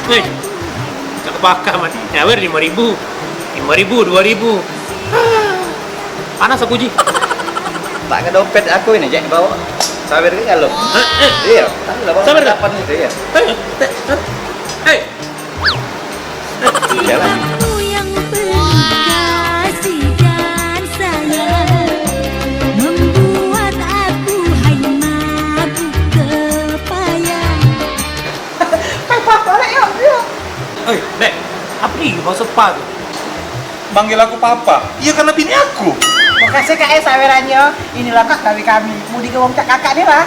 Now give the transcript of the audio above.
Hei, cakep bakal mati. Nyawer 5.000. 5.000, 2.000. Panas aku, Ji. Tak ke dompet aku ini, Jack, bawa. Sabar ke kalau? Iya, kan lah bawa Sabar ke? dapat itu ya. Hei. Jalan. Aku yang berkasih dan sayang membuat aku hanya mabuk kepayang. Hei, Dek. Apa nih? Kau sepa tuh. Manggil aku papa. Iya karena bini aku. Makasih kak sawerannya. Inilah kak kami. Mau digawang cak kakak nih lah.